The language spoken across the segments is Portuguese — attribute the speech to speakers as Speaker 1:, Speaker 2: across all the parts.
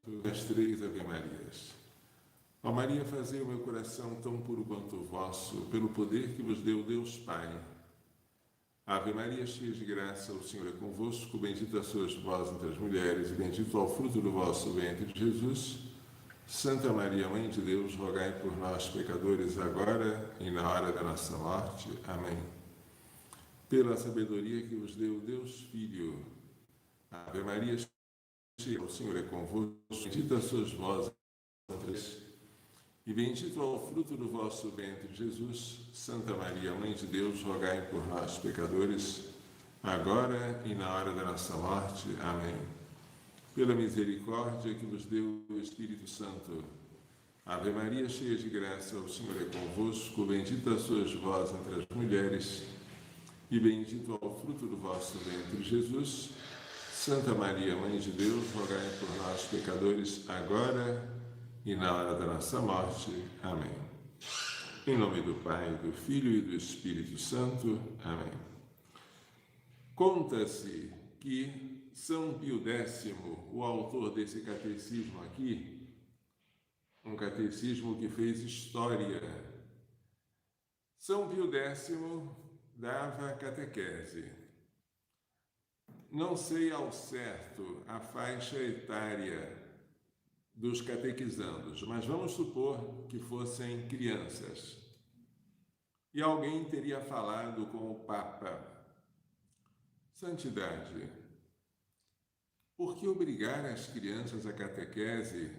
Speaker 1: Das três Ave-Marias. Ó Maria, fazei o meu coração tão puro quanto o vosso, pelo poder que vos deu Deus Pai. Ave Maria, cheia de graça, o Senhor é convosco, bendita sois vós entre as mulheres, e bendito é o fruto do vosso ventre, Jesus. Santa Maria, Mãe de Deus, rogai por nós, pecadores, agora e na hora da nossa morte. Amém. Pela sabedoria que vos deu Deus Filho. Ave Maria, o Senhor é convosco, bendita sois vós entre as, e bendito é o fruto do vosso ventre, Jesus. Santa Maria, Mãe de Deus, rogai por nós, pecadores, agora e na hora da nossa morte. Amém. Pela misericórdia que vos deu o Espírito Santo. Ave Maria, cheia de graça, o Senhor é convosco, bendita sois vós entre as mulheres, e bendito é o fruto do vosso ventre, Jesus. Santa Maria, Mãe de Deus, rogai por nós, pecadores, agora e na hora da nossa morte. Amém. Em nome do Pai, do Filho e do Espírito Santo. Amém. Conta-se que São Pio X, o autor desse catecismo aqui, um catecismo que fez história, São Pio X dava catequese. Não sei ao certo a faixa etária dos catequizandos, mas vamos supor que fossem crianças. E alguém teria falado com o Papa: Santidade, por que obrigar as crianças à catequese,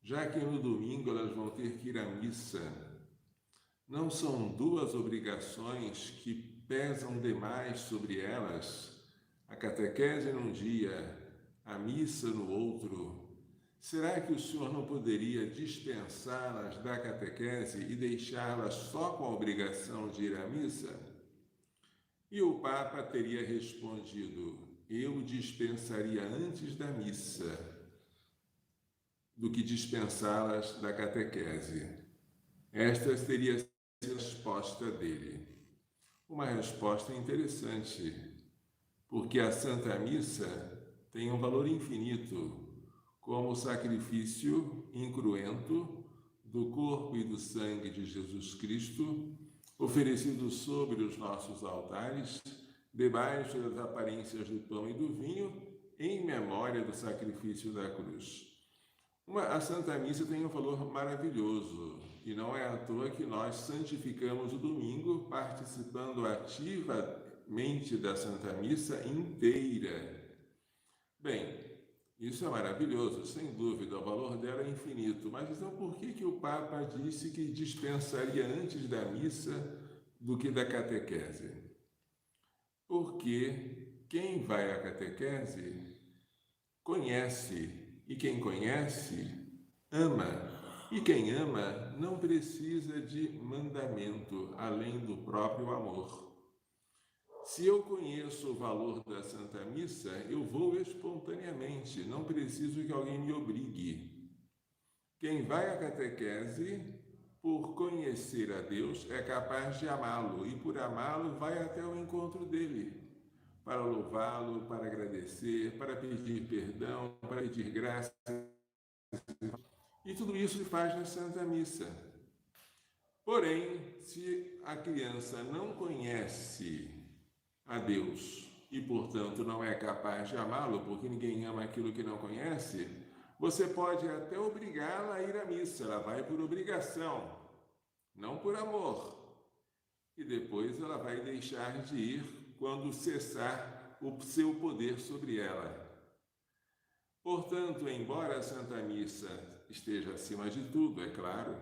Speaker 1: já que no domingo elas vão ter que ir à missa? Não são duas obrigações que pesam demais sobre elas? A catequese num dia, a missa no outro. Será que o Senhor não poderia dispensá-las da catequese e deixá-las só com a obrigação de ir à missa? E o Papa teria respondido: eu dispensaria antes da missa do que dispensá-las da catequese. Esta teria sido a resposta dele. Uma resposta interessante, porque a Santa Missa tem um valor infinito, como sacrifício incruento do corpo e do sangue de Jesus Cristo, oferecido sobre os nossos altares, debaixo das aparências do pão e do vinho, em memória do sacrifício da cruz. A Santa Missa tem um valor maravilhoso, e não é à toa que nós santificamos o domingo participando ativamente da Santa Missa inteira. Bem, isso é maravilhoso, sem dúvida, o valor dela é infinito. Mas então por que o Papa disse que dispensaria antes da missa do que da catequese? Porque quem vai à catequese conhece, e quem conhece ama. E quem ama não precisa de mandamento, além do próprio amor. Se eu conheço o valor da Santa Missa, eu vou espontaneamente, não preciso que alguém me obrigue. Quem vai à catequese, por conhecer a Deus, é capaz de amá-lo, e por amá-lo vai até o encontro dele, para louvá-lo, para agradecer, para pedir perdão, para pedir graça. E tudo isso se faz na Santa Missa. Porém, se a criança não conhece a Deus e, portanto, não é capaz de amá-lo, porque ninguém ama aquilo que não conhece, você pode até obrigá-la a ir à missa. Ela vai por obrigação, não por amor. E depois ela vai deixar de ir quando cessar o seu poder sobre ela. Portanto, embora a Santa Missa esteja acima de tudo, é claro,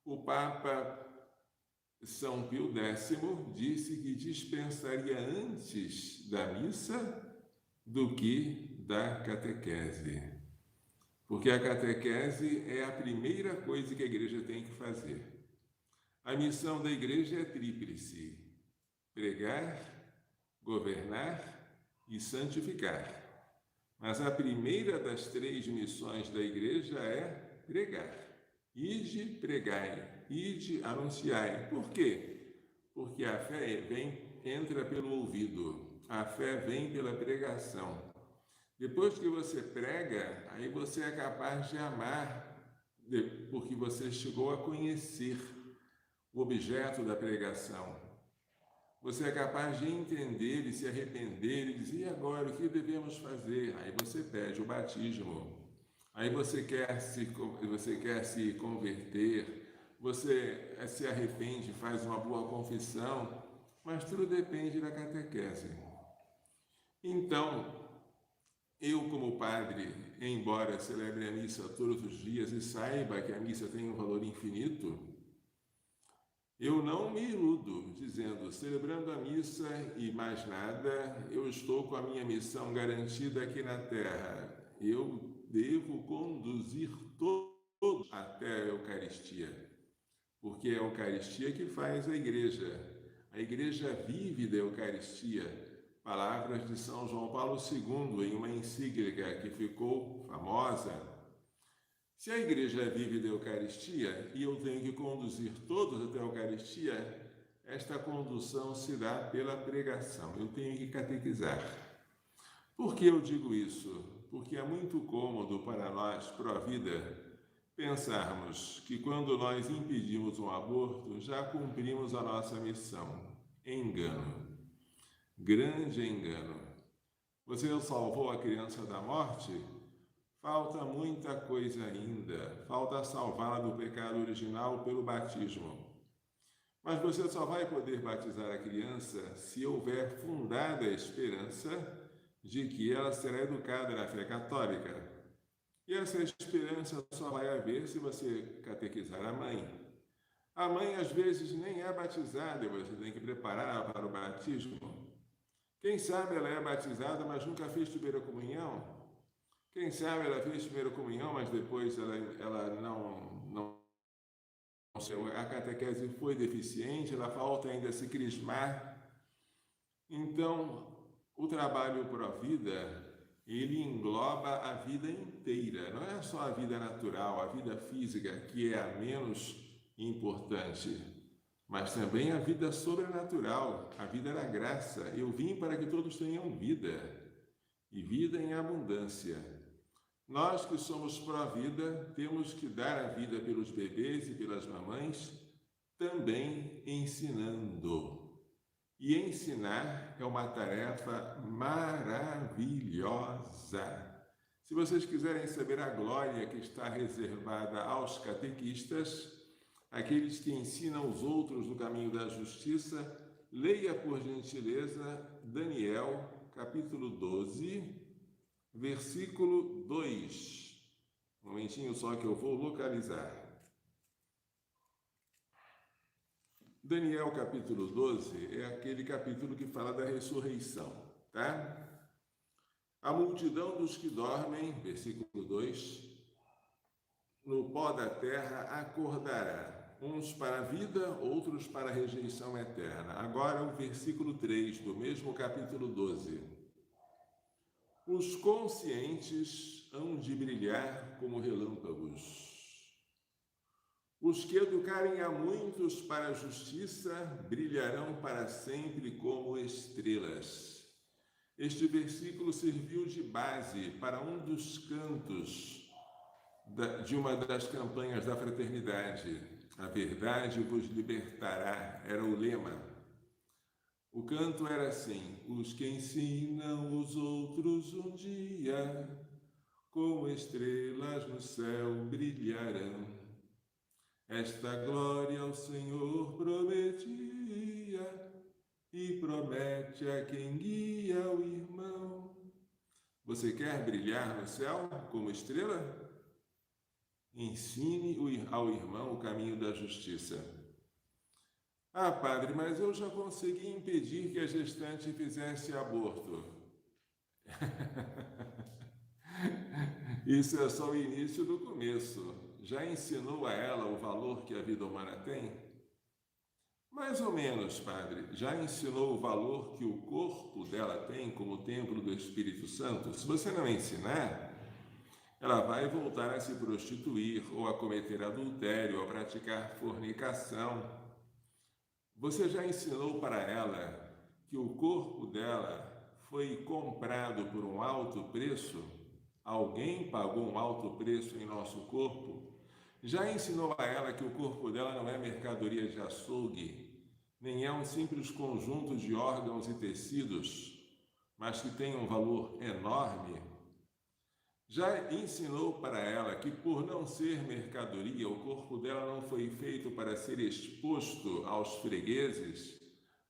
Speaker 1: o Papa São Pio X disse que dispensaria antes da missa do que da catequese. Porque a catequese é a primeira coisa que a igreja tem que fazer. A missão da igreja é tríplice: pregar, governar e santificar. Mas a primeira das três missões da igreja é pregar. Ide, pregai, ide, anunciai. Por quê? Porque a fé entra pelo ouvido, a fé vem pela pregação. Depois que você prega, aí você é capaz de amar, porque você chegou a conhecer o objeto da pregação. Você é capaz de entender e se arrepender e dizer: e agora, o que devemos fazer? Aí você pede o batismo. Aí você quer se converter, você se arrepende, faz uma boa confissão, mas tudo depende da catequese. Então, eu, como padre, embora celebre a missa todos os dias e saiba que a missa tem um valor infinito, eu não me iludo dizendo, celebrando a missa e mais nada, eu estou com a minha missão garantida aqui na terra. Eu devo conduzir todos até a Eucaristia, porque é a Eucaristia que faz a Igreja. A Igreja vive da Eucaristia. Palavras de São João Paulo II em uma encíclica que ficou famosa. Se a Igreja vive da Eucaristia e eu tenho que conduzir todos até a Eucaristia, esta condução se dá pela pregação. Eu tenho que catequizar. Por que eu digo isso? Porque é muito cômodo para nós, pró-vida, pensarmos que quando nós impedimos um aborto, já cumprimos a nossa missão. Engano. Grande engano. Você salvou a criança da morte? Falta muita coisa ainda. Falta salvá-la do pecado original pelo batismo. Mas você só vai poder batizar a criança se houver fundada a esperança de que ela será educada na fé católica. E essa esperança só vai haver se você catequizar a mãe. A mãe, às vezes, nem é batizada, você tem que prepará-la para o batismo. Quem sabe ela é batizada, mas nunca fez primeira comunhão? Quem sabe ela fez primeira comunhão, mas depois ela não a catequese foi deficiente, ela falta ainda se crismar. Então, o trabalho pró-vida, ele engloba a vida inteira, não é só a vida natural, a vida física, que é a menos importante, mas também a vida sobrenatural, a vida da graça. Eu vim para que todos tenham vida, e vida em abundância. Nós que somos pró-vida, temos que dar a vida pelos bebês e pelas mamães, também ensinando. E ensinar é uma tarefa maravilhosa. Se vocês quiserem saber a glória que está reservada aos catequistas, aqueles que ensinam os outros no caminho da justiça, leia por gentileza Daniel, capítulo 12, versículo 2. Um momentinho só que eu vou localizar. Daniel capítulo 12 é aquele capítulo que fala da ressurreição, tá? A multidão dos que dormem, versículo 2, no pó da terra acordará, uns para a vida, outros para a rejeição eterna. Agora o versículo 3 do mesmo capítulo 12. Os conscientes hão de brilhar como relâmpagos. Os que educarem a muitos para a justiça brilharão para sempre como estrelas. Este versículo serviu de base para um dos cantos de uma das campanhas da fraternidade. A verdade vos libertará, era o lema. O canto era assim: os que ensinam os outros um dia, como estrelas no céu brilharão. Esta glória o Senhor prometia e promete a quem guia o irmão. Você quer brilhar no céu como estrela? Ensine ao irmão o caminho da justiça. Ah, padre, mas eu já consegui impedir que a gestante fizesse aborto. Isso é só o início do começo. Já ensinou a ela o valor que a vida humana tem? Mais ou menos, padre. Já ensinou o valor que o corpo dela tem como templo do Espírito Santo? Se você não ensinar, ela vai voltar a se prostituir, ou a cometer adultério, ou a praticar fornicação. Você já ensinou para ela que o corpo dela foi comprado por um alto preço, alguém pagou um alto preço em nosso corpo, já ensinou a ela que o corpo dela não é mercadoria de açougue, nem é um simples conjunto de órgãos e tecidos, mas que tem um valor enorme. Já ensinou para ela que, por não ser mercadoria, o corpo dela não foi feito para ser exposto aos fregueses,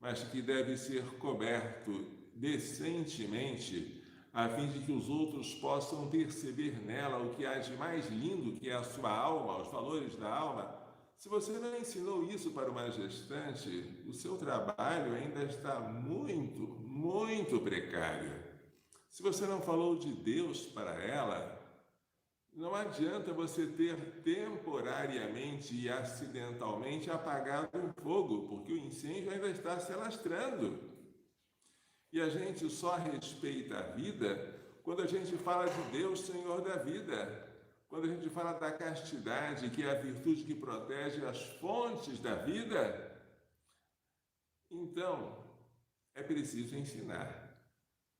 Speaker 1: mas que deve ser coberto decentemente, a fim de que os outros possam perceber nela o que há de mais lindo, que é a sua alma, os valores da alma. Se você não ensinou isso para uma gestante, o seu trabalho ainda está muito precário. Se você não falou de Deus para ela, não adianta você ter temporariamente e acidentalmente apagado um fogo, porque o incêndio ainda está se alastrando. E a gente só respeita a vida quando a gente fala de Deus, Senhor da vida. Quando a gente fala da castidade, que é a virtude que protege as fontes da vida. Então, é preciso ensinar.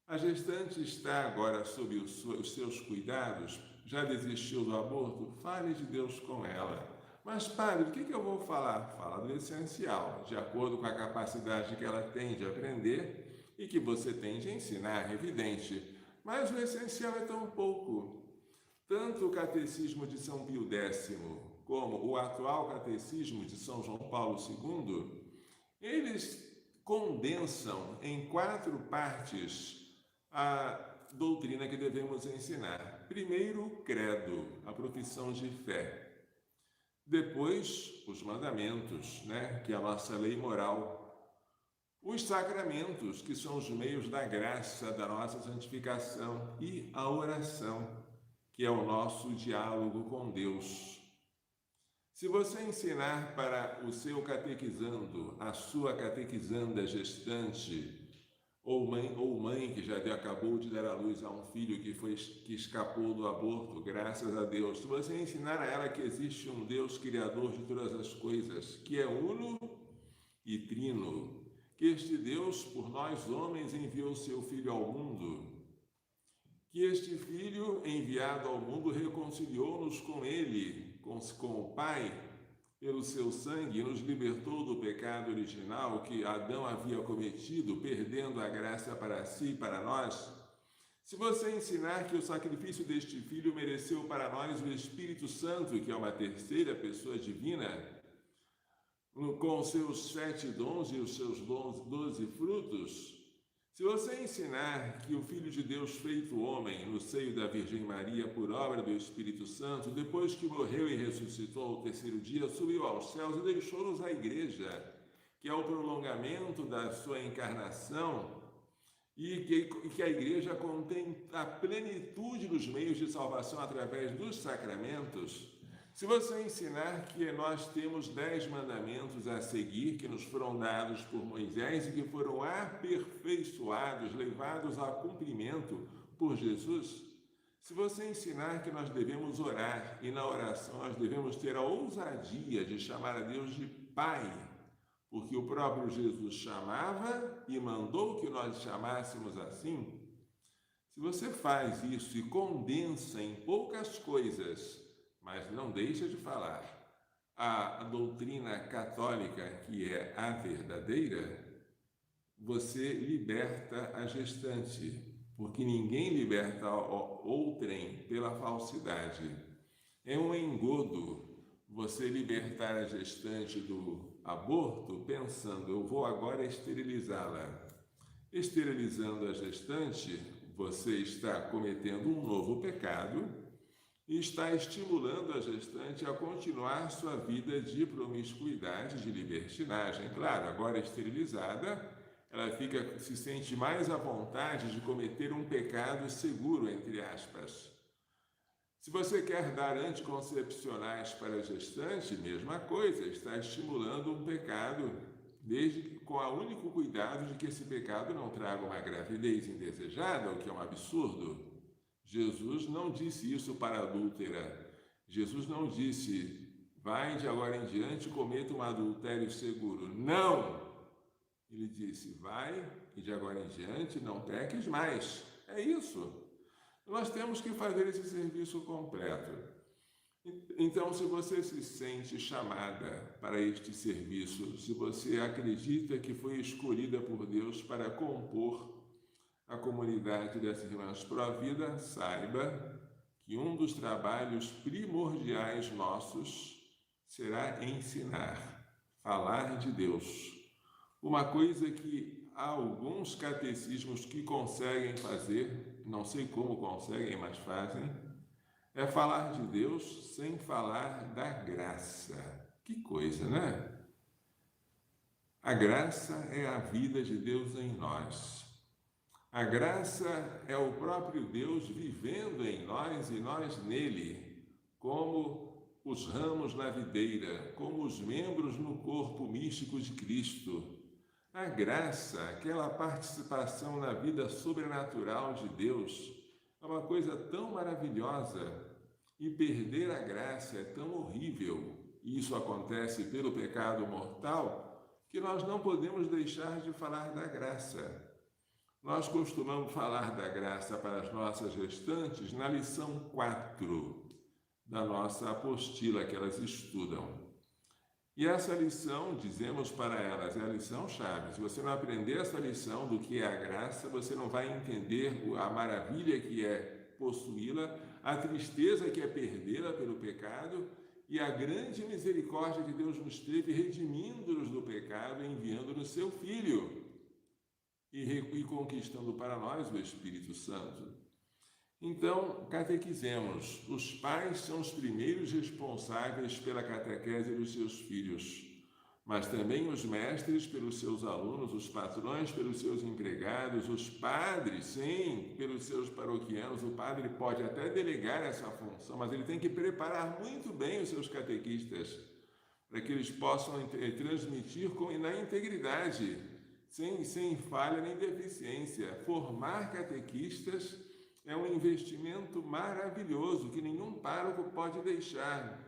Speaker 1: A gestante está agora sob os seus cuidados, já desistiu do aborto? Fale de Deus com ela. Mas, padre, o que eu vou falar? Fala do essencial, de acordo com a capacidade que ela tem de aprender e que você tem de ensinar, é evidente. Mas o essencial é tão pouco. Tanto o Catecismo de São Pio X como o atual Catecismo de São João Paulo II, eles condensam em 4 partes a doutrina que devemos ensinar. Primeiro, o credo, a profissão de fé. Depois, os mandamentos, que é a nossa lei moral. Os sacramentos, que são os meios da graça, da nossa santificação. E a oração, que é o nosso diálogo com Deus. Se você ensinar para o seu catequizando, a sua catequizanda gestante, ou mãe que já acabou de dar à luz a um filho que escapou do aborto, graças a Deus. Se você ensinar a ela que existe um Deus criador de todas as coisas, que é uno e trino, que este Deus, por nós homens, enviou o seu Filho ao mundo, que este Filho, enviado ao mundo, reconciliou-nos com Ele, com o Pai, pelo seu sangue, nos libertou do pecado original que Adão havia cometido, perdendo a graça para si e para nós. Se você ensinar que o sacrifício deste Filho mereceu para nós o Espírito Santo, que é uma terceira pessoa divina, com os seus 7 dons e os seus 12 frutos, se você ensinar que o Filho de Deus feito homem no seio da Virgem Maria por obra do Espírito Santo, depois que morreu e ressuscitou ao 3º dia, subiu aos céus e deixou-nos a Igreja, que é o prolongamento da sua encarnação, e que a Igreja contém a plenitude dos meios de salvação através dos sacramentos. Se você ensinar que nós temos 10 mandamentos a seguir, que nos foram dados por Moisés e que foram aperfeiçoados, levados a cumprimento por Jesus, se você ensinar que nós devemos orar e na oração nós devemos ter a ousadia de chamar a Deus de Pai, porque o próprio Jesus chamava e mandou que nós chamássemos assim, se você faz isso e condensa em poucas coisas, mas não deixa de falar a doutrina católica, que é a verdadeira, você liberta a gestante, porque ninguém liberta outrem pela falsidade. É um engodo você libertar a gestante do aborto pensando, eu vou agora esterilizá-la. Esterilizando a gestante, você está cometendo um novo pecado e está estimulando a gestante a continuar sua vida de promiscuidade, de libertinagem. Claro, agora esterilizada, ela se sente mais à vontade de cometer um pecado seguro, entre aspas. Se você quer dar anticoncepcionais para a gestante, mesma coisa, está estimulando um pecado, desde que com o único cuidado de que esse pecado não traga uma gravidez indesejada, o que é um absurdo. Jesus não disse isso para a adúltera. Jesus não disse, vai de agora em diante e cometa um adultério seguro. Não! Ele disse: vai e de agora em diante não peques mais. É isso. Nós temos que fazer esse serviço completo. Então, se você se sente chamada para este serviço, se você acredita que foi escolhida por Deus para compor a comunidade das Irmãs Pró-Vida, saiba que um dos trabalhos primordiais nossos será ensinar, falar de Deus. Uma coisa que há alguns catecismos que conseguem fazer, não sei como conseguem, mas fazem, é falar de Deus sem falar da graça. Que coisa, né? A graça é a vida de Deus em nós. A graça é o próprio Deus vivendo em nós e nós nele, como os ramos na videira, como os membros no corpo místico de Cristo. A graça, aquela participação na vida sobrenatural de Deus, é uma coisa tão maravilhosa. E perder a graça é tão horrível, e isso acontece pelo pecado mortal, que nós não podemos deixar de falar da graça. Nós costumamos falar da graça para as nossas gestantes na lição 4 da nossa apostila que elas estudam. E essa lição, dizemos para elas, é a lição-chave. Se você não aprender essa lição do que é a graça, você não vai entender a maravilha que é possuí-la, a tristeza que é perdê-la pelo pecado e a grande misericórdia que Deus nos teve redimindo-nos do pecado, enviando-nos seu Filho e conquistando para nós o Espírito Santo. Então, catequizemos. Os pais são os primeiros responsáveis pela catequese dos seus filhos, mas também os mestres pelos seus alunos, os patrões pelos seus empregados, os padres, sim, pelos seus paroquianos. O padre pode até delegar essa função, mas ele tem que preparar muito bem os seus catequistas para que eles possam transmitir na integridade, sem falha nem deficiência. Formar catequistas é um investimento maravilhoso que nenhum pároco pode deixar.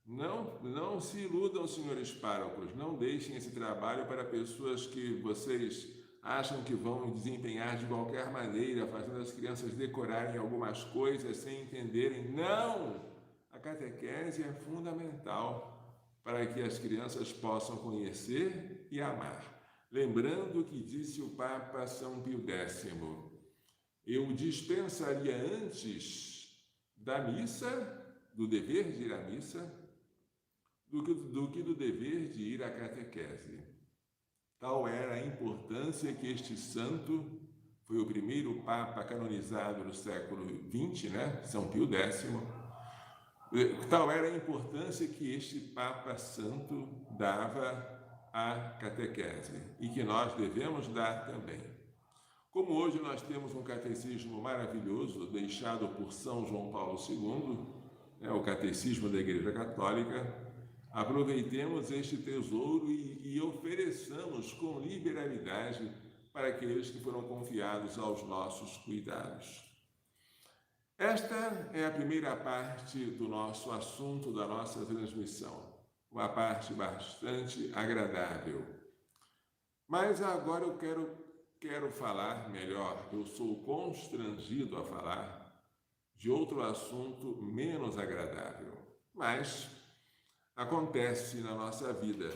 Speaker 1: Não se iludam, senhores párocos, não deixem esse trabalho para pessoas que vocês acham que vão desempenhar de qualquer maneira, fazendo as crianças decorarem algumas coisas sem entenderem. Não! A catequese é fundamental para que as crianças possam conhecer e amar. Lembrando que disse o Papa São Pio X, eu dispensaria antes da missa, do dever de ir à missa, do que do dever de ir à catequese. Tal era a importância que este santo, foi o primeiro Papa canonizado no século XX, né? São Pio X, tal era a importância que este Papa Santo dava à catequese e que nós devemos dar também. Como hoje nós temos um catecismo maravilhoso deixado por São João Paulo II, o Catecismo da Igreja Católica, aproveitemos este tesouro e ofereçamos com liberalidade para aqueles que foram confiados aos nossos cuidados. Esta é a primeira parte do nosso assunto, da nossa transmissão, uma parte bastante agradável. Mas agora eu quero falar melhor, eu sou constrangido a falar de outro assunto menos agradável, mas acontece na nossa vida.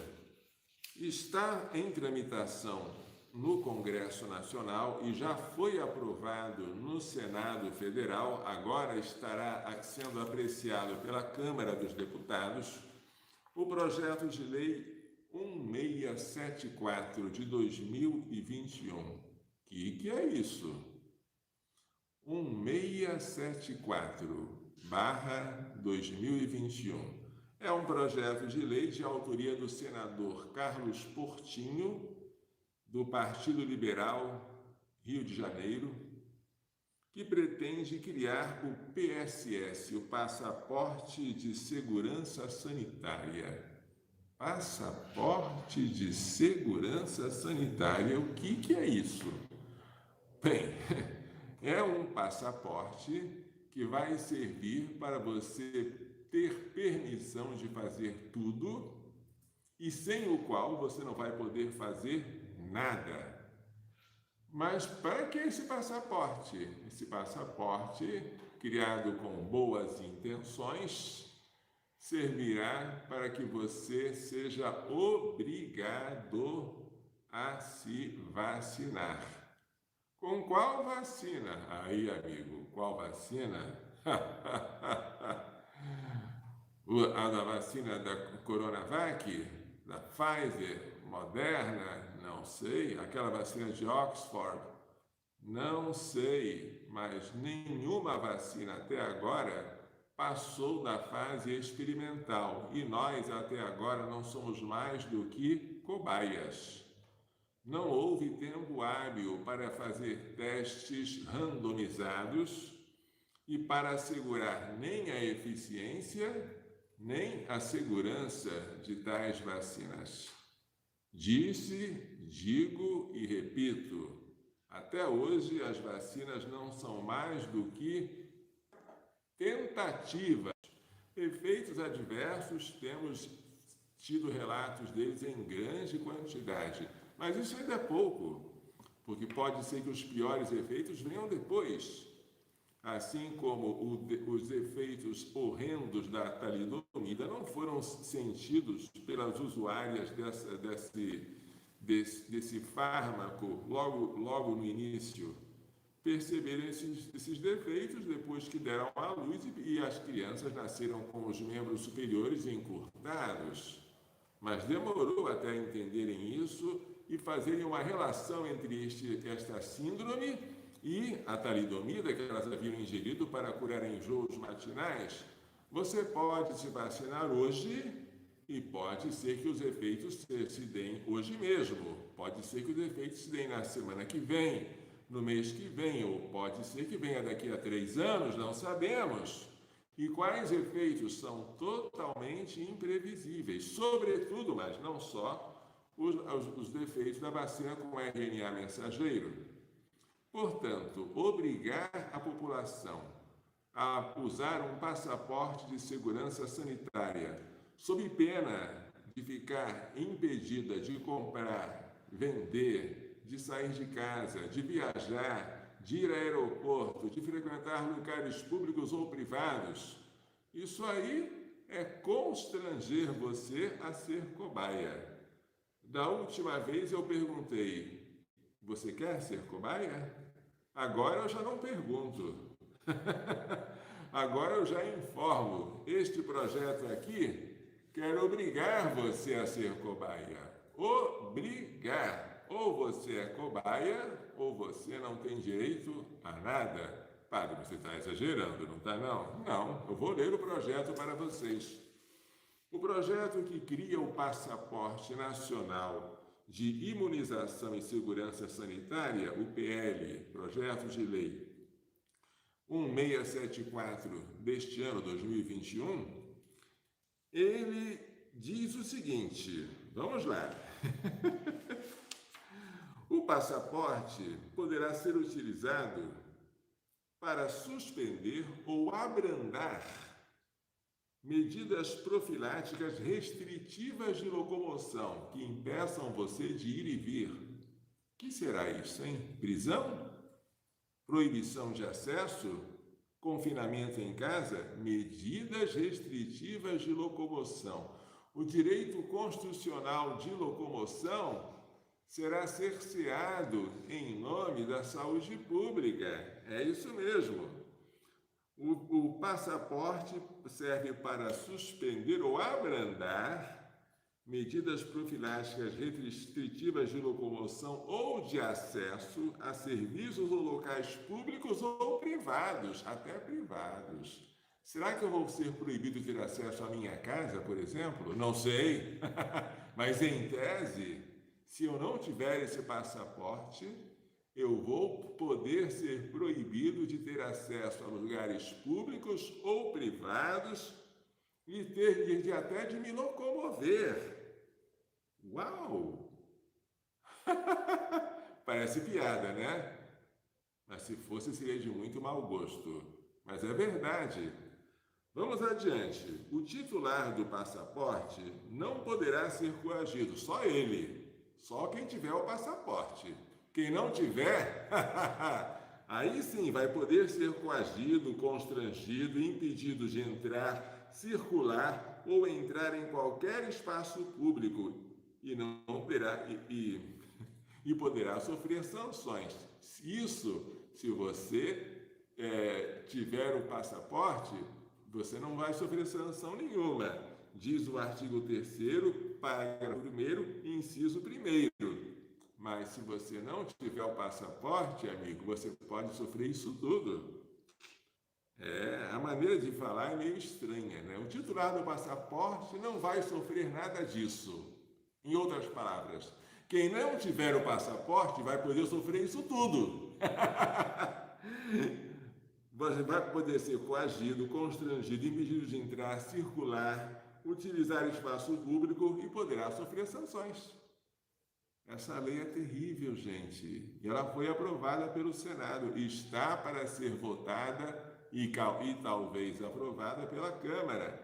Speaker 1: Está em tramitação no Congresso Nacional e já foi aprovado no Senado Federal, agora estará sendo apreciado pela Câmara dos Deputados, o projeto de lei 1674 de 2021. Que é isso? 1674/2021. É um projeto de lei de autoria do senador Carlos Portinho, do Partido Liberal Rio de Janeiro, que pretende criar o PSS, o Passaporte de Segurança Sanitária. Passaporte de Segurança Sanitária, o que é isso? Bem, é um passaporte que vai servir para você ter permissão de fazer tudo e sem o qual você não vai poder fazer nada. Mas para que esse passaporte? Esse passaporte, criado com boas intenções, servirá para que você seja obrigado a se vacinar. Com qual vacina? Aí, amigo, qual vacina? A da vacina da Coronavac, da Pfizer, Moderna, não sei. Aquela vacina de Oxford, não sei. Mas nenhuma vacina até agora passou da fase experimental. E nós até agora não somos mais do que cobaias. Não houve tempo hábil para fazer testes randomizados e para assegurar nem a eficiência, nem a segurança de tais vacinas. Disse, digo e repito, até hoje as vacinas não são mais do que tentativas. Efeitos adversos, temos tido relatos deles em grande quantidade. Mas isso ainda é pouco, porque pode ser que os piores efeitos venham depois. Assim como os efeitos horrendos da talidomida não foram sentidos pelas usuárias desse fármaco logo no início. Perceberam esses defeitos depois que deram à luz e as crianças nasceram com os membros superiores encurtados. Mas demorou até entenderem isso e fazerem uma relação entre esta síndrome e a talidomida que elas haviam ingerido para curar enjoos matinais. Você pode se vacinar hoje e pode ser que os efeitos se deem hoje mesmo. Pode ser que os efeitos se deem na semana que vem, no mês que vem, ou pode ser que venha daqui a 3 anos, não sabemos. E quais efeitos são totalmente imprevisíveis, sobretudo, mas não só, os defeitos da vacina com RNA mensageiro. Portanto, obrigar a população a usar um passaporte de segurança sanitária, sob pena de ficar impedida de comprar, vender, de sair de casa, de viajar, de ir ao aeroporto, de frequentar lugares públicos ou privados, isso aí é constranger você a ser cobaia. Da última vez eu perguntei, você quer ser cobaia? Agora eu já não pergunto. Agora eu já informo. Este projeto aqui quer obrigar você a ser cobaia. Obrigar. Ou você é cobaia, ou você não tem direito a nada. Padre, você está exagerando, não está não? Não, eu vou ler o projeto para vocês. O projeto que cria o Passaporte Nacional de Imunização e Segurança Sanitária, o PL, Projeto de Lei 1674 deste ano, 2021, ele diz o seguinte, vamos lá. O passaporte poderá ser utilizado para suspender ou abrandar medidas profiláticas restritivas de locomoção que impeçam você de ir e vir. O que será isso, hein? Prisão? Proibição de acesso? Confinamento em casa? Medidas restritivas de locomoção. O direito constitucional de locomoção será cerceado em nome da saúde pública. É isso mesmo. O passaporte serve para suspender ou abrandar medidas profiláticas restritivas de locomoção ou de acesso a serviços ou locais públicos ou privados, até privados. Será que eu vou ser proibido de ter acesso à minha casa, por exemplo? Não sei, mas em tese, se eu não tiver esse passaporte, eu vou poder ser proibido de ter acesso a lugares públicos ou privados e ter até de me locomover. Uau! Parece piada, né? Mas se fosse, seria de muito mau gosto. Mas é verdade. Vamos adiante. O titular do passaporte não poderá ser coagido, só ele. Só quem tiver o passaporte. Quem não tiver, aí sim vai poder ser coagido, constrangido, impedido de entrar, circular ou entrar em qualquer espaço público e não poderá e poderá sofrer sanções. Isso, se você tiver o passaporte, você não vai sofrer sanção nenhuma. Diz o artigo 3º, parágrafo 1º, inciso 1º. Mas se você não tiver o passaporte, amigo, você pode sofrer isso tudo. A maneira de falar é meio estranha, né? O titular do passaporte não vai sofrer nada disso. Em outras palavras, quem não tiver o passaporte vai poder sofrer isso tudo. Você vai poder ser coagido, constrangido, impedido de entrar, circular, utilizar espaço público e poderá sofrer sanções. Essa lei é terrível, gente. E ela foi aprovada pelo Senado e está para ser votada e talvez aprovada pela Câmara.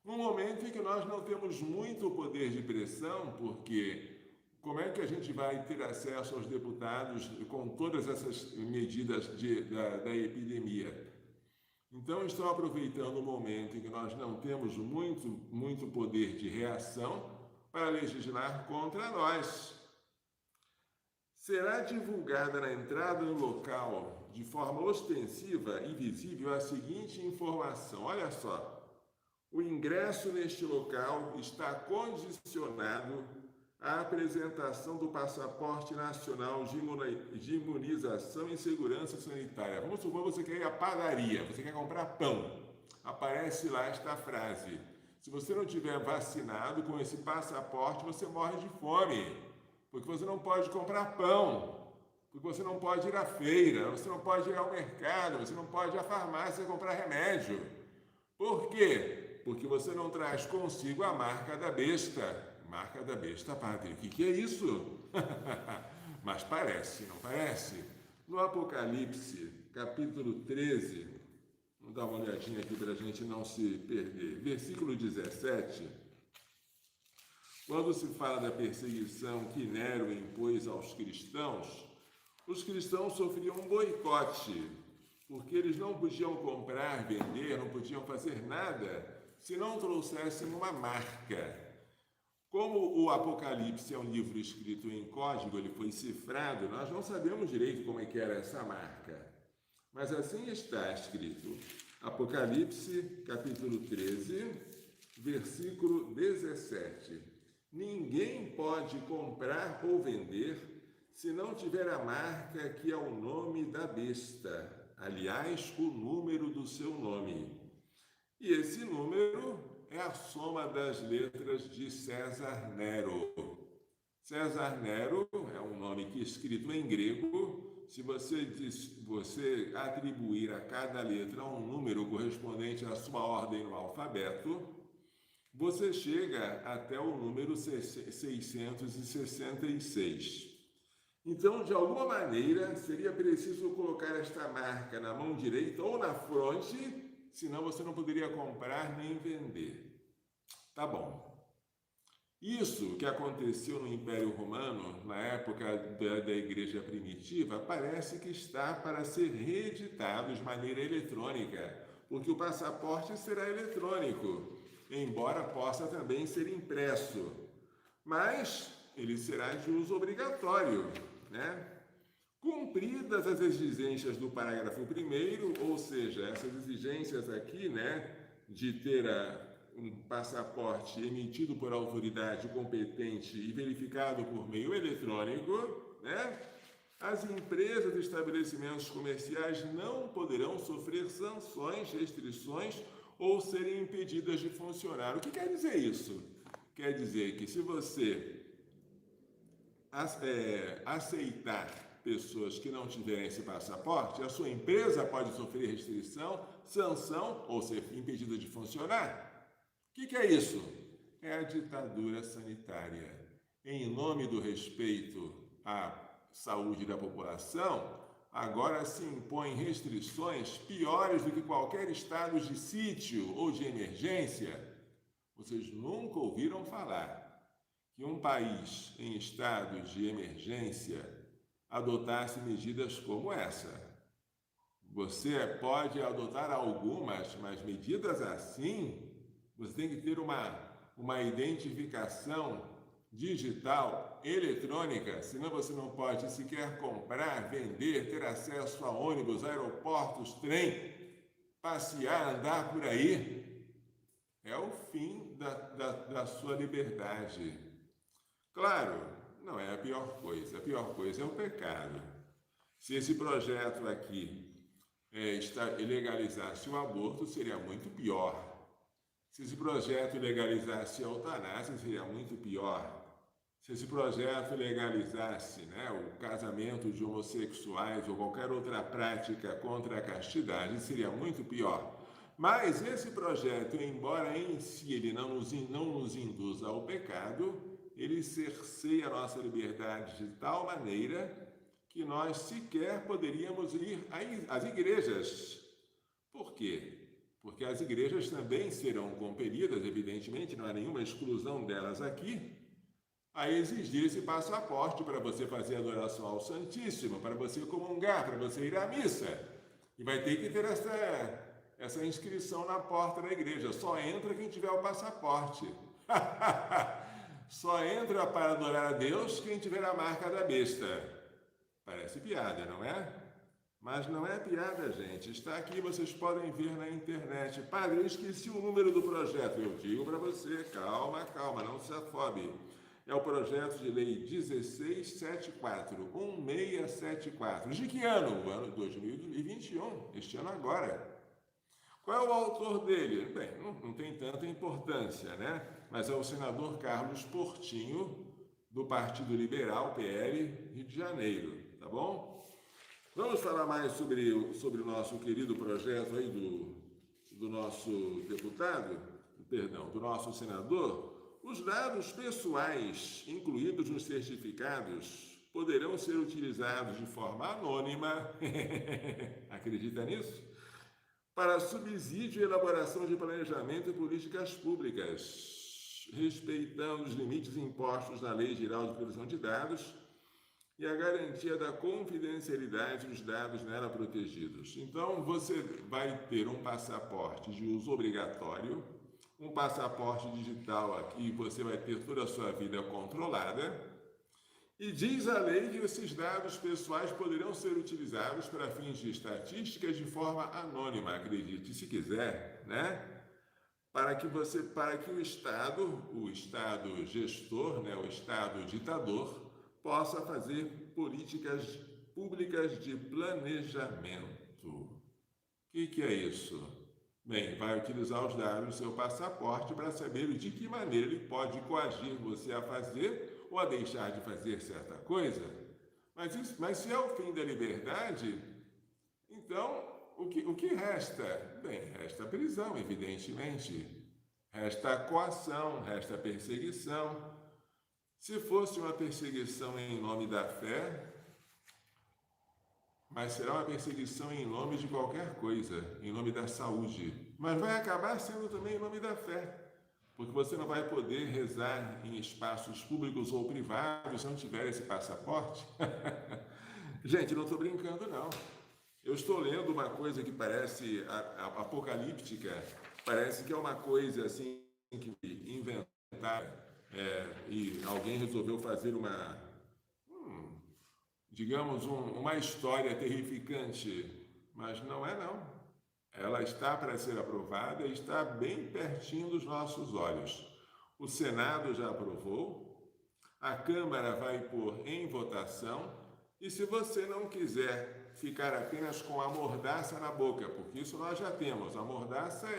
Speaker 1: Num momento em que nós não temos muito poder de pressão, porque como é que a gente vai ter acesso aos deputados com todas essas medidas da epidemia? Então, estão aproveitando o momento em que nós não temos muito poder de reação para legislar contra nós. Será divulgada na entrada do local, de forma ostensiva e visível, a seguinte informação. Olha só. O ingresso neste local está condicionado à apresentação do passaporte nacional de imunização e segurança sanitária. Vamos supor que você quer ir à padaria, você quer comprar pão. Aparece lá esta frase. Se você não tiver vacinado com esse passaporte, você morre de fome. Porque você não pode comprar pão. Porque você não pode ir à feira, você não pode ir ao mercado, você não pode ir à farmácia comprar remédio. Por quê? Porque você não traz consigo a marca da besta. Marca da besta, padre. O que é isso? Mas parece, não parece? No Apocalipse, capítulo 13, vamos dar uma olhadinha aqui para a gente não se perder. Versículo 17. Quando se fala da perseguição que Nero impôs aos cristãos, os cristãos sofriam um boicote, porque eles não podiam comprar, vender, não podiam fazer nada se não trouxessem uma marca. Como o Apocalipse é um livro escrito em código, ele foi cifrado, nós não sabemos direito como é que era essa marca. Mas assim está escrito. Apocalipse, capítulo 13, versículo 17. Ninguém pode comprar ou vender se não tiver a marca que é o nome da besta, aliás, o número do seu nome. E esse número é a soma das letras de César Nero. César Nero é um nome que é escrito em grego. Se você atribuir a cada letra um número correspondente à sua ordem no alfabeto, você chega até o número 666. Então, de alguma maneira, seria preciso colocar esta marca na mão direita ou na fronte, senão você não poderia comprar nem vender. Tá bom. Isso que aconteceu no Império Romano, na época da Igreja Primitiva, parece que está para ser reeditado de maneira eletrônica, porque o passaporte será eletrônico, embora possa também ser impresso, mas ele será de uso obrigatório, né? Cumpridas as exigências do parágrafo 1º, ou seja, essas exigências aqui, né, de ter um passaporte emitido por autoridade competente e verificado por meio eletrônico, né, as empresas e estabelecimentos comerciais não poderão sofrer sanções, restrições ou serem impedidas de funcionar. O que quer dizer isso? Quer dizer que se você aceitar pessoas que não tiverem esse passaporte, a sua empresa pode sofrer restrição, sanção ou ser impedida de funcionar. O que é isso? É a ditadura sanitária. Em nome do respeito à saúde da população, agora se impõem restrições piores do que qualquer estado de sítio ou de emergência. Vocês nunca ouviram falar. que um país em estado de emergência adotasse medidas como essa. Você pode adotar algumas, mas medidas assim, você tem que ter uma identificação digital, eletrônica, senão você não pode sequer comprar, vender, ter acesso a ônibus, aeroportos, trem, passear, andar por aí. É o fim da sua liberdade. Claro, não é a pior coisa é o pecado. Se esse projeto aqui legalizasse o aborto, seria muito pior. Se esse projeto legalizasse a eutanásia, seria muito pior. Se esse projeto legalizasse, o casamento de homossexuais ou qualquer outra prática contra a castidade, seria muito pior. Mas esse projeto, embora em si ele não nos induza ao pecado, ele cerceia a nossa liberdade de tal maneira que nós sequer poderíamos ir às igrejas. Por quê? Porque as igrejas também serão compelidas, evidentemente, não há nenhuma exclusão delas aqui, a exigir esse passaporte para você fazer adoração ao Santíssimo, para você comungar, para você ir à missa. E vai ter que ter essa inscrição na porta da igreja. Só entra quem tiver o passaporte. Só entra para adorar a Deus quem tiver a marca da besta. Parece piada, não é? Mas não é piada, gente. Está aqui, vocês podem ver na internet. Padre, eu esqueci o número do projeto. Eu digo para você, calma, não se afobe. É o projeto de lei 1674, 1674. De que ano? O ano 2021, este ano agora. Qual é o autor dele? Bem, não tem tanta importância, né? Mas é o senador Carlos Portinho, do Partido Liberal, PL, Rio de Janeiro, tá bom? Vamos falar mais sobre o nosso querido projeto aí do nosso deputado, do nosso senador. Os dados pessoais incluídos nos certificados poderão ser utilizados de forma anônima, acredita nisso? Para subsídio e elaboração de planejamento e políticas públicas, respeitando os limites impostos na Lei Geral de Proteção de Dados e a garantia da confidencialidade dos dados nela protegidos. Então, você vai ter um passaporte de uso obrigatório, um passaporte digital aqui, você vai ter toda a sua vida controlada, e diz a lei que esses dados pessoais poderão ser utilizados para fins de estatísticas de forma anônima, acredite se quiser, né? Para que o Estado gestor, o Estado ditador, possa fazer políticas públicas de planejamento. O que é isso? Bem, vai utilizar os dados do seu passaporte para saber de que maneira ele pode coagir você a fazer ou a deixar de fazer certa coisa. Mas se é o fim da liberdade, então o que resta? Bem, resta a prisão, evidentemente. Resta a coação, resta a perseguição. Se fosse uma perseguição em nome da fé, mas será uma perseguição em nome de qualquer coisa, em nome da saúde. Mas vai acabar sendo também em nome da fé, porque você não vai poder rezar em espaços públicos ou privados se não tiver esse passaporte. Gente, não estou brincando, não. Eu estou lendo uma coisa que parece apocalíptica, parece que é uma coisa assim que inventaram e alguém resolveu fazer uma história terrificante, mas não é não. Ela está para ser aprovada e está bem pertinho dos nossos olhos. O Senado já aprovou, a Câmara vai pôr em votação, e se você não quiser ficar apenas com a mordaça na boca, porque isso nós já temos, a mordaça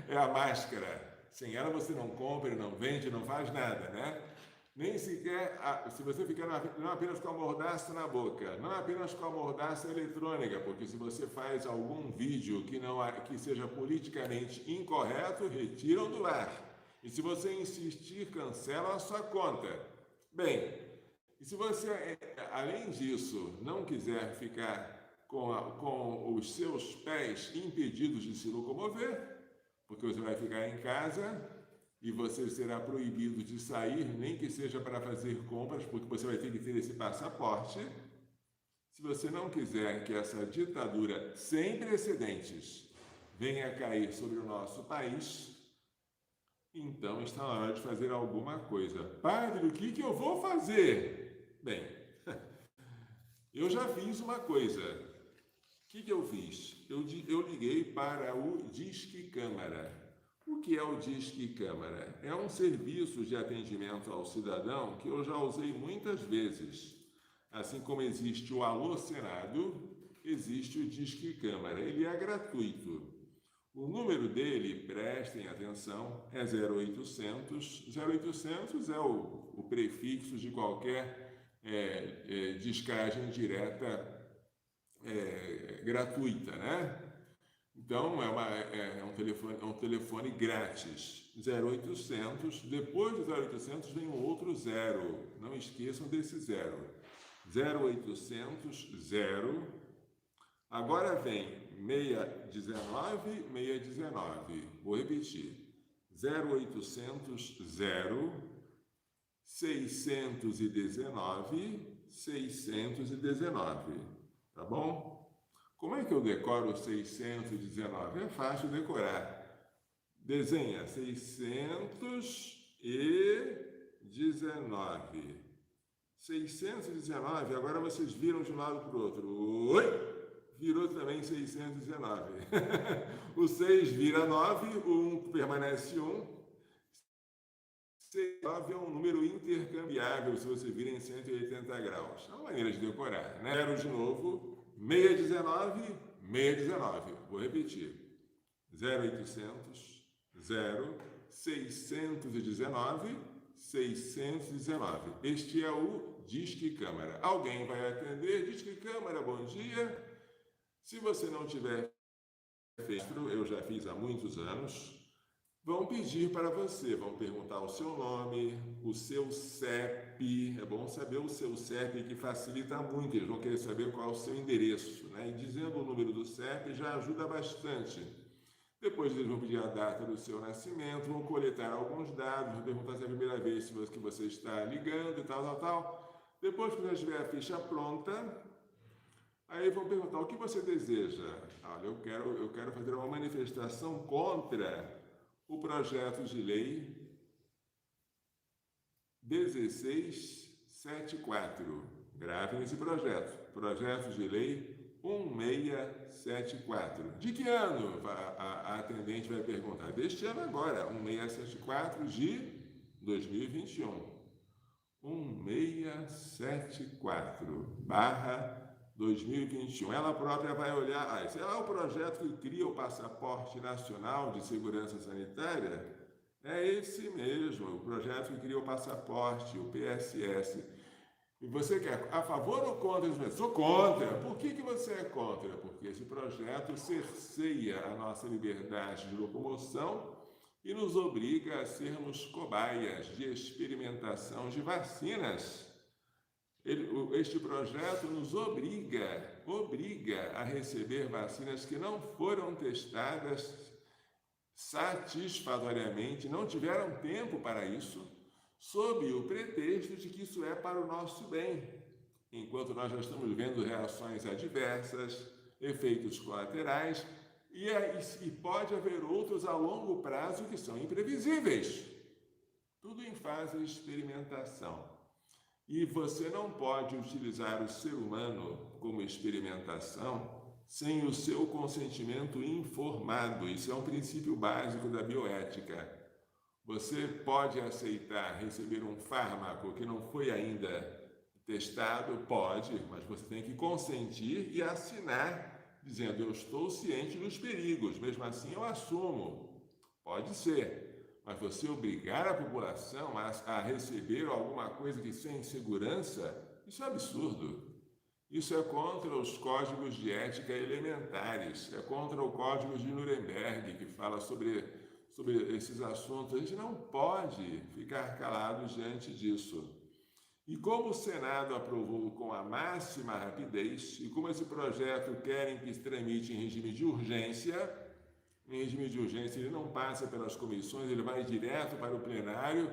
Speaker 1: é a máscara. Sem ela você não compra, não vende, não faz nada, né? Nem sequer, se você ficar não apenas com a mordaça na boca, não apenas com a mordaça eletrônica, porque se você faz algum vídeo que seja politicamente incorreto, retiram do ar. E se você insistir, cancelam a sua conta. Bem, e se você, além disso, não quiser ficar com os seus pés impedidos de se locomover, porque você vai ficar em casa, e você será proibido de sair, nem que seja para fazer compras, porque você vai ter que ter esse passaporte. Se você não quiser que essa ditadura sem precedentes venha cair sobre o nosso país, então está na hora de fazer alguma coisa. Padre, o que eu vou fazer? Bem, eu já fiz uma coisa. O que eu fiz? Eu liguei para o Disque Câmara. O que é o Disque Câmara? É um serviço de atendimento ao cidadão que eu já usei muitas vezes. Assim como existe o Alô Senado, existe o Disque Câmara. Ele é gratuito. O número dele, prestem atenção, é 0800. 0800 é o prefixo de qualquer descagem direta gratuita, né? Então, é um telefone grátis, 0800. Depois do 0800 vem um outro zero, não esqueçam desse zero. 0800 0, agora vem 619, 619. Vou repetir. 0800 0, 619, 619. Tá bom? Como é que eu decoro 619? É fácil decorar. Desenha 619. 619, agora vocês viram de um lado para o outro. Oi! Virou também 619. O 6 vira 9, o 1 permanece 1. 9 é um número intercambiável se você vira em 180 graus. É uma maneira de decorar, né? Zero de novo, 619, 619. Vou repetir. 0800, 0, 619, 619. Este é o Disque Câmara. Alguém vai atender? Disque Câmara, bom dia. Se você não tiver feito, eu já fiz há muitos anos, vão pedir para você, vão perguntar o seu nome, o seu CEP, é bom saber o seu CEP, que facilita muito, eles vão querer saber qual é o seu endereço, né? E dizendo o número do CEP já ajuda bastante. Depois eles vão pedir a data do seu nascimento, vão coletar alguns dados, vão perguntar se é a primeira vez que você está ligando e tal. Depois que já tiver a ficha pronta, aí vão perguntar o que você deseja. Olha, eu quero fazer uma manifestação contra o projeto de lei 1674. Gravem esse projeto. Projeto de lei 1674. De que ano? A atendente vai perguntar. Deste ano agora, 1674 de 2021. 1674/2021. Ela própria vai olhar, esse é o projeto que cria o Passaporte Nacional de Segurança Sanitária? É esse mesmo, o projeto que cria o passaporte, o PSS. E você quer a favor ou contra? Sou contra. Por que você é contra? Porque esse projeto cerceia a nossa liberdade de locomoção e nos obriga a sermos cobaias de experimentação de vacinas. Este projeto nos obriga a receber vacinas que não foram testadas satisfatoriamente, não tiveram tempo para isso, sob o pretexto de que isso é para o nosso bem, enquanto nós já estamos vendo reações adversas, efeitos colaterais, e pode haver outros a longo prazo que são imprevisíveis. Tudo em fase de experimentação. E você não pode utilizar o ser humano como experimentação sem o seu consentimento informado. Isso é um princípio básico da bioética. Você pode aceitar receber um fármaco que não foi ainda testado? Pode, mas você tem que consentir e assinar, dizendo, eu estou ciente dos perigos, mesmo assim eu assumo. Pode ser, mas você obrigar a população a receber alguma coisa que sem segurança, isso é absurdo. Isso é contra os códigos de ética elementares, é contra o Código de Nuremberg, que fala sobre esses assuntos. A gente não pode ficar calado diante disso. E como o Senado aprovou com a máxima rapidez, e como esse projeto querem que se tramite em regime de urgência, em regime de urgência, ele não passa pelas comissões, ele vai direto para o plenário,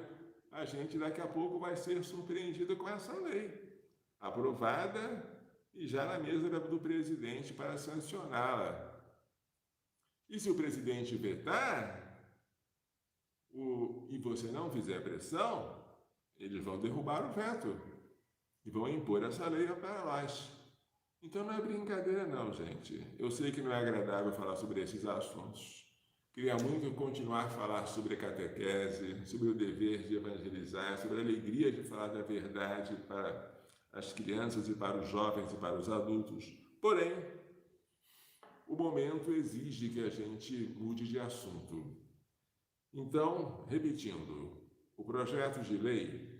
Speaker 1: a gente daqui a pouco vai ser surpreendido com essa lei, aprovada e já na mesa do presidente para sancioná-la. E se o presidente vetar, e você não fizer pressão, eles vão derrubar o veto e vão impor essa lei para nós. Então não é brincadeira não, gente. Eu sei que não é agradável falar sobre esses assuntos. Queria muito continuar a falar sobre a catequese, sobre o dever de evangelizar, sobre a alegria de falar da verdade para as crianças e para os jovens e para os adultos. Porém, o momento exige que a gente mude de assunto. Então, repetindo, o projeto de lei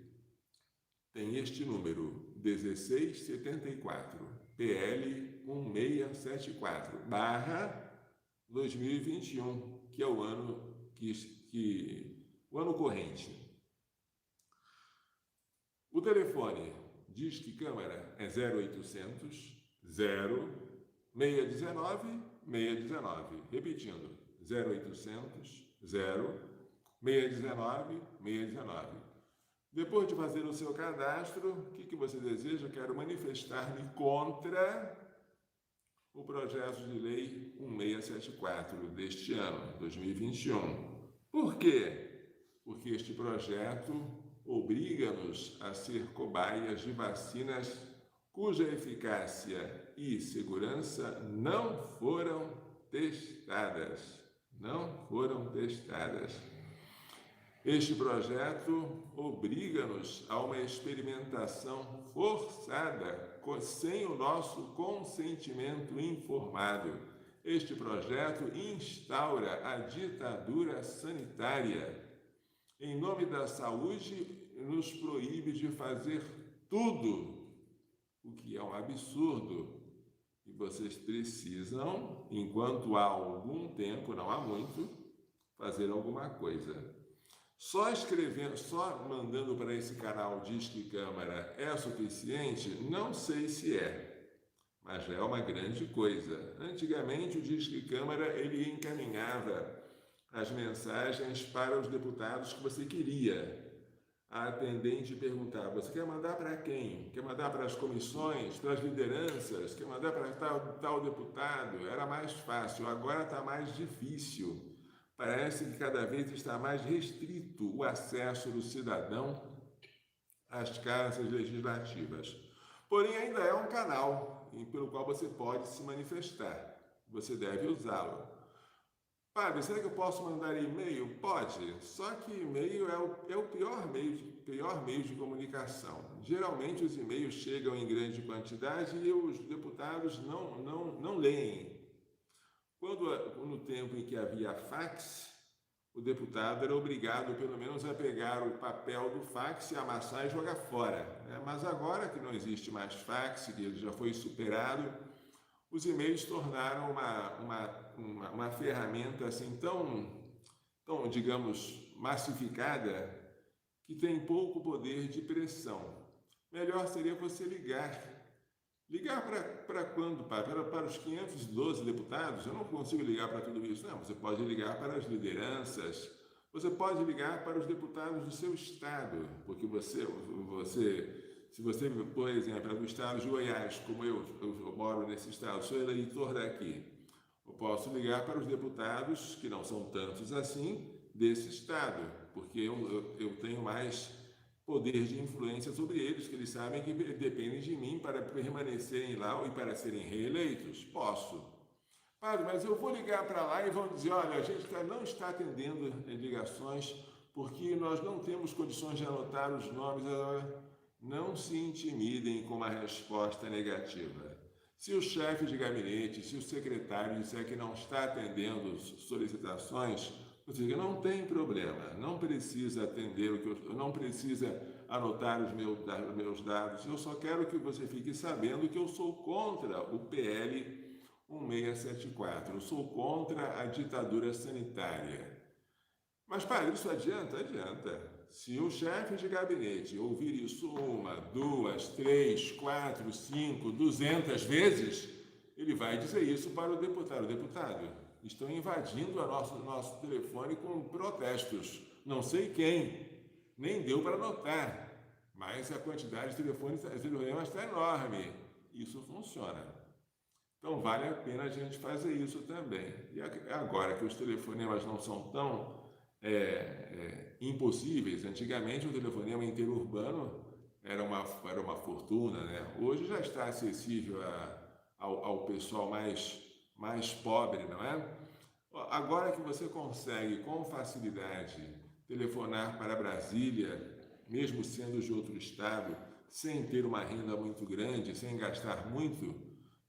Speaker 1: tem este número, 1674, PL 1674/2021, que é o ano o ano corrente. O telefone Disque Câmara é 0800 0619 619. Repetindo, 0800 0619 619. Depois de fazer o seu cadastro, o que você deseja? Eu quero manifestar-me contra o projeto de lei 1674 deste ano, 2021. Por quê? Porque este projeto obriga-nos a ser cobaias de vacinas cuja eficácia e segurança não foram testadas. Não foram testadas. Este projeto obriga-nos a uma experimentação forçada, sem o nosso consentimento informado. Este projeto instaura a ditadura sanitária. Em nome da saúde, nos proíbe de fazer tudo, o que é um absurdo. E vocês precisam, enquanto há algum tempo, não há muito, fazer alguma coisa. Só escrevendo, só mandando para esse canal Disque Câmara é suficiente? Não sei se é, mas já é uma grande coisa. Antigamente o Disque Câmara ele encaminhava as mensagens para os deputados que você queria. A atendente perguntava, você quer mandar para quem? Quer mandar para as comissões, para as lideranças? Quer mandar para tal deputado? Era mais fácil, agora está mais difícil. Parece que cada vez está mais restrito o acesso do cidadão às casas legislativas. Porém, ainda é um canal pelo qual você pode se manifestar. Você deve usá-lo. Padre, será que eu posso mandar e-mail? Pode, só que e-mail é o pior meio de comunicação. Geralmente os e-mails chegam em grande quantidade e os deputados não leem. No tempo em que havia fax, o deputado era obrigado pelo menos a pegar o papel do fax e amassar e jogar fora. Mas agora que não existe mais fax, que ele já foi superado, os e-mails tornaram uma ferramenta assim tão, digamos, massificada, que tem pouco poder de pressão. Melhor seria você ligar. Ligar para quando? Para os 512 deputados? Eu não consigo ligar para tudo isso. Não, você pode ligar para as lideranças, você pode ligar para os deputados do seu estado, porque se você, por exemplo, é do estado de Goiás, como eu moro nesse estado, sou eleitor daqui, eu posso ligar para os deputados, que não são tantos assim, desse estado, porque eu tenho mais poder de influência sobre eles, que eles sabem que dependem de mim para permanecerem lá e para serem reeleitos. Posso. Padre, mas eu vou ligar para lá e vão dizer, olha, a gente não está atendendo ligações porque nós não temos condições de anotar os nomes. Não se intimidem com uma resposta negativa. Se o chefe de gabinete, se o secretário disser que não está atendendo solicitações, ou seja, não tem problema, não precisa atender não precisa anotar os meus dados. Eu só quero que você fique sabendo que eu sou contra o PL 1674, eu sou contra a ditadura sanitária. Mas, padre, isso adianta? Adianta. Se o chefe de gabinete ouvir isso 1, 2, 3, 4, 5, 200 vezes, ele vai dizer isso para o deputado. Deputado, estão invadindo o nosso telefone com protestos. Não sei quem, nem deu para notar, mas a quantidade de telefonemas está enorme. Isso funciona. Então vale a pena a gente fazer isso também. E agora que os telefonemas não são tão impossíveis, antigamente um telefonema interurbano era uma fortuna, né? Hoje já está acessível ao pessoal mais pobre, não é? Agora que você consegue com facilidade telefonar para Brasília, mesmo sendo de outro estado, sem ter uma renda muito grande, sem gastar muito,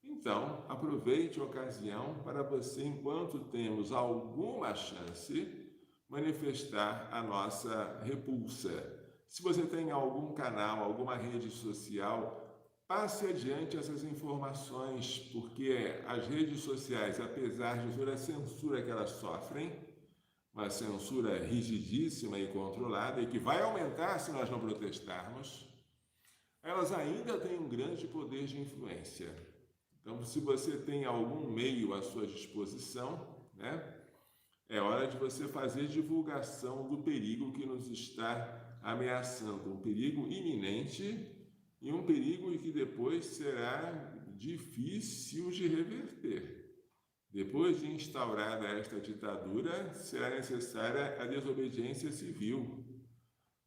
Speaker 1: então aproveite a ocasião para você, enquanto temos alguma chance, manifestar a nossa repulsa. Se você tem algum canal, alguma rede social, passe adiante essas informações, porque as redes sociais, apesar de toda a censura que elas sofrem, uma censura rigidíssima e controlada, e que vai aumentar se nós não protestarmos, elas ainda têm um grande poder de influência. Então, se você tem algum meio à sua disposição, né, é hora de você fazer divulgação do perigo que nos está ameaçando, um perigo iminente e um perigo que depois será difícil de reverter. Depois de instaurada esta ditadura, será necessária a desobediência civil.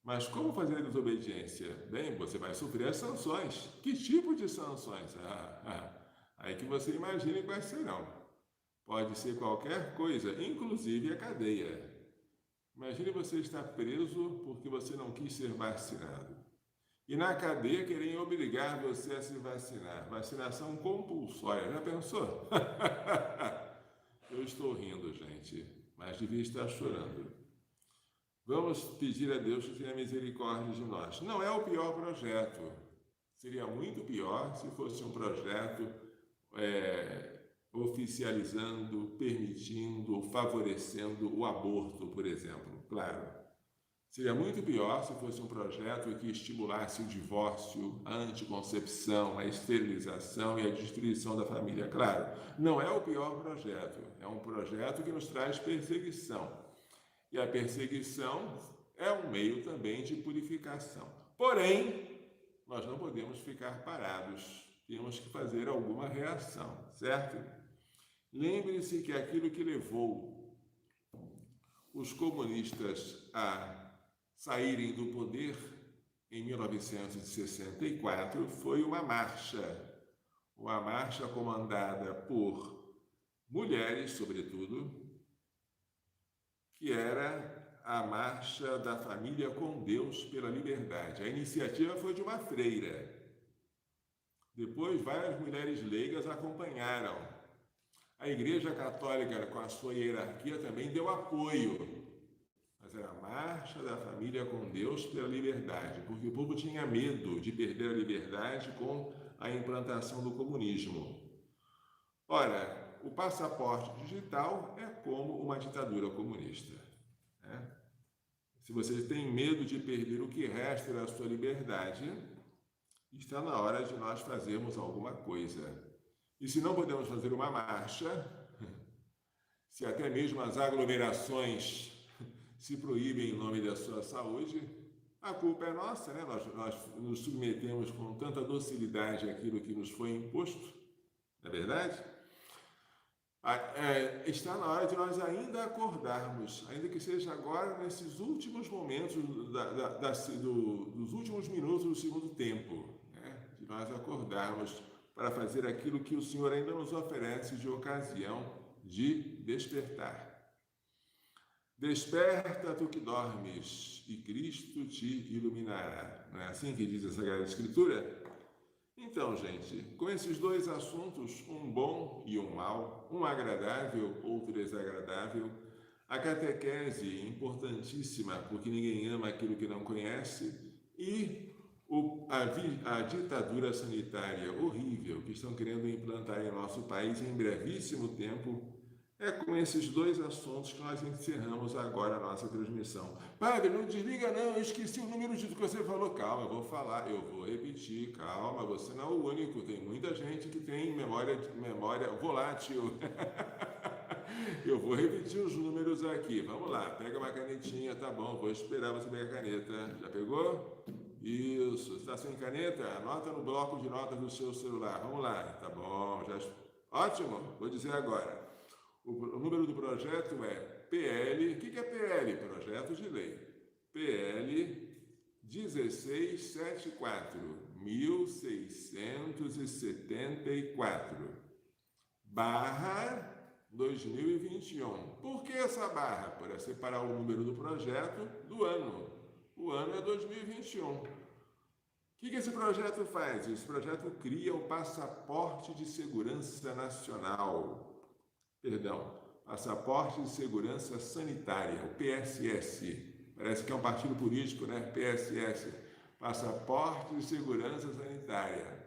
Speaker 1: Mas como fazer a desobediência? Bem, você vai sofrer as sanções. Que tipo de sanções? Aí que você imagine quais serão. Pode ser qualquer coisa, inclusive a cadeia. Imagine você estar preso porque você não quis ser vacinado. E na cadeia querem obrigar você a se vacinar. Vacinação compulsória. Já pensou? Eu estou rindo, gente, mas devia estar chorando. Vamos pedir a Deus que tenha misericórdia de nós. Não é o pior projeto. Seria muito pior se fosse um projeto oficializando, permitindo, favorecendo o aborto, por exemplo. Claro. Seria muito pior se fosse um projeto que estimulasse o divórcio, a anticoncepção, a esterilização e a destruição da família. Claro, não é o pior projeto. É um projeto que nos traz perseguição. E a perseguição é um meio também de purificação. Porém, nós não podemos ficar parados. Temos que fazer alguma reação, certo? Lembre-se que aquilo que levou os comunistas a saírem do poder em 1964 foi uma marcha comandada por mulheres, sobretudo, que era a Marcha da Família com Deus pela Liberdade. A iniciativa foi de uma freira. Depois, várias mulheres leigas acompanharam. A Igreja Católica, com a sua hierarquia, também deu apoio. Mas era a Marcha da Família com Deus pela Liberdade, porque o povo tinha medo de perder a liberdade com a implantação do comunismo. Ora, o passaporte digital é como uma ditadura comunista, né? Se você tem medo de perder o que resta da sua liberdade, está na hora de nós fazermos alguma coisa. E se não podemos fazer uma marcha, se até mesmo as aglomerações se proíbem em nome da sua saúde, a culpa é nossa, né? Nós nos submetemos com tanta docilidade àquilo que nos foi imposto, não é verdade? Está na hora de nós ainda acordarmos, ainda que seja agora, nesses últimos momentos, dos últimos minutos do segundo tempo, né? De nós acordarmos para fazer aquilo que o Senhor ainda nos oferece de ocasião de despertar. Desperta, tu que dormes, e Cristo te iluminará. Não é assim que diz a Sagrada Escritura? Então, gente, com esses dois assuntos, um bom e um mau, um agradável, outro desagradável, a catequese importantíssima, porque ninguém ama aquilo que não conhece, e a ditadura sanitária horrível que estão querendo implantar em nosso país em brevíssimo tempo. É com esses dois assuntos que nós encerramos agora a nossa transmissão. Padre, não desliga não, eu esqueci o número de que você falou. Calma, eu vou repetir, calma, você não é o único, tem muita gente que tem memória volátil. Eu vou repetir os números aqui. Vamos lá, pega uma canetinha, tá bom, vou esperar você pegar a caneta. Já pegou? Isso. Está sem caneta? Anota no bloco de notas do seu celular. Vamos lá, tá bom. Já... Ótimo, vou dizer agora. O número do projeto é PL. O que é PL? Projeto de Lei. PL 1674/2021. Por que essa barra? Para separar o número do projeto do ano. O ano é 2021. O que esse projeto faz? Esse projeto cria o Passaporte de Segurança Nacional. Passaporte de Segurança Sanitária, o PSS. Parece que é um partido político, né? PSS. Passaporte de Segurança Sanitária.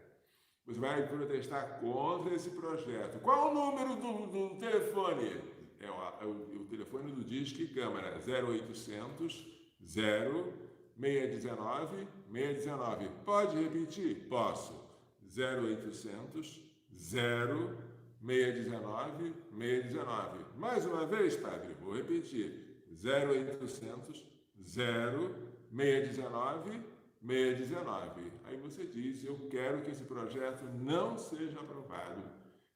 Speaker 1: Você vai protestar contra esse projeto. Qual o número do telefone? É o telefone do Disque Câmara, 0800 0619 619. Pode repetir? Posso. 0800 0619 619. Mais uma vez, padre, vou repetir. 0800 0619 619. Aí você diz: eu quero que esse projeto não seja aprovado,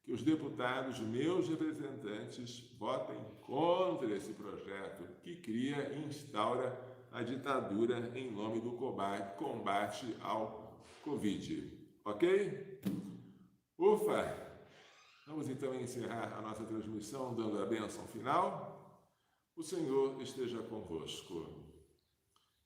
Speaker 1: que os deputados, meus representantes, votem contra esse projeto que cria e instaura a ditadura em nome do combate ao Covid. Ok? Ufa! Vamos então encerrar a nossa transmissão dando a bênção final. O Senhor esteja convosco.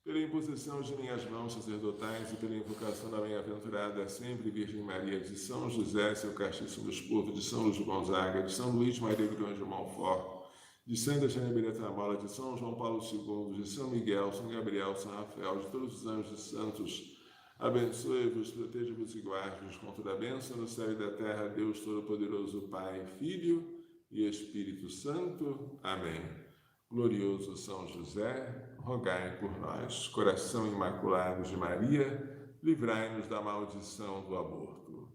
Speaker 1: Pela imposição de minhas mãos sacerdotais e pela invocação da bem-aventurada sempre Virgem Maria, de São José, seu castíssimo esposo, de São Luís Gonzaga, de São Luís Maria Grande de Montfort, de Santa Genevieve Tramola, de São João Paulo II, de São Miguel, São Gabriel, São Rafael, de todos os anjos e santos, abençoe-vos, proteja-vos e guarde-vos com toda a bênção no céu e da terra, Deus Todo-Poderoso, Pai, Filho e Espírito Santo. Amém. Glorioso São José, rogai por nós. Coração Imaculado de Maria, livrai-nos da maldição do aborto.